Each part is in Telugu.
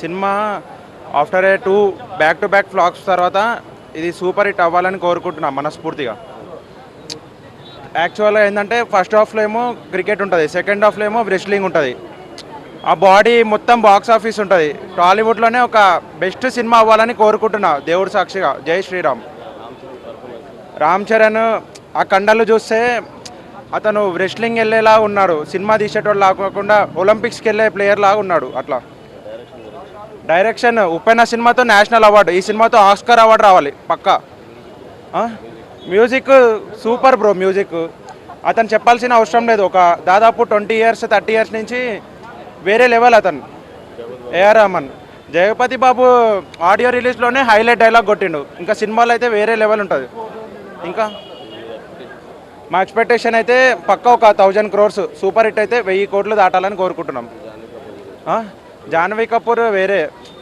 Cinema after A 2 back to back flops తర్వాత ఇది సూపర్ హిట్ అవ్వాలని కోరుకుంటున్నాం మనస్ఫూర్తిగా. యాక్చువల్గా ఏంటంటే ఫస్ట్ హాఫ్లో ఏమో క్రికెట్ ఉంటుంది, సెకండ్ హాఫ్లో ఏమో రెస్లింగ్ ఉంటుంది. ఆ బాడీ మొత్తం బాక్స్ ఆఫీస్ ఉంటుంది. టాలీవుడ్లోనే ఒక బెస్ట్ సినిమా అవ్వాలని కోరుకుంటున్నా దేవుడు సాక్షిగా. జై శ్రీరామ్. రామ్ చరణ్ ఆ కండలు చూస్తే అతను రెస్లింగ్ వెళ్ళేలా ఉన్నాడు, సినిమా తీసేటోడు కాకుండా ఒలింపిక్స్కి వెళ్ళే ప్లేయర్ లాగా ఉన్నాడు. అట్లా డైరెక్షన్ ఉప్పెన సినిమాతో నేషనల్ అవార్డు, ఈ సినిమాతో ఆస్కార్ అవార్డు రావాలి పక్కా. Music super bro. మ్యూజిక్ అతను చెప్పాల్సిన అవసరం లేదు. ఒక దాదాపు 20 years 30 years నుంచి వేరే లెవెల్ అతను. ఏఆర్ రహమాన్, జగపతి బాబు ఆడియో రిలీజ్లోనే హైలైట్ డైలాగ్ కొట్టిండు. ఇంకా సినిమాలో అయితే వేరే లెవెల్ ఉంటుంది. ఇంకా మా ఎక్స్పెక్టేషన్ అయితే పక్కా ఒక 1000 crores సూపర్ హిట్ అయితే 1000 కోట్లు దాటాలని కోరుకుంటున్నాం. జాహ్నవి కపూర్ వేరే,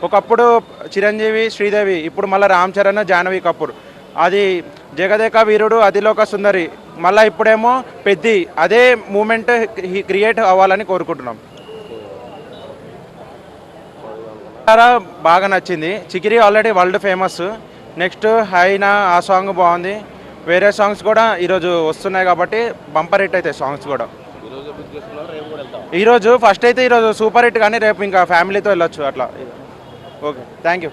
ఒకప్పుడు చిరంజీవి శ్రీదేవి, ఇప్పుడు మళ్ళీ రామ్ చరణ్ జాహ్నవి కపూర్. అది జగదేక వీరుడు అదిలోక సుందరి, మళ్ళీ ఇప్పుడేమో పెద్ది. అదే మూమెంట్ క్రియేట్ అవ్వాలని కోరుకుంటున్నాం. బాగా నచ్చింది. చికిరి ఆల్రెడీ వరల్డ్ ఫేమస్. నెక్స్ట్ హైనా ఆ సాంగ్ బాగుంది. వేరే సాంగ్స్ కూడా ఈరోజు వస్తున్నాయి కాబట్టి బంపర్ హిట్ అవుతాయి సాంగ్స్ కూడా. ఈరోజు ఫస్ట్ అయితే ఈరోజు సూపర్ హిట్, కానీ రేపు ఇంకా ఫ్యామిలీతో వెళ్ళొచ్చు అట్లా. Okay, thank you.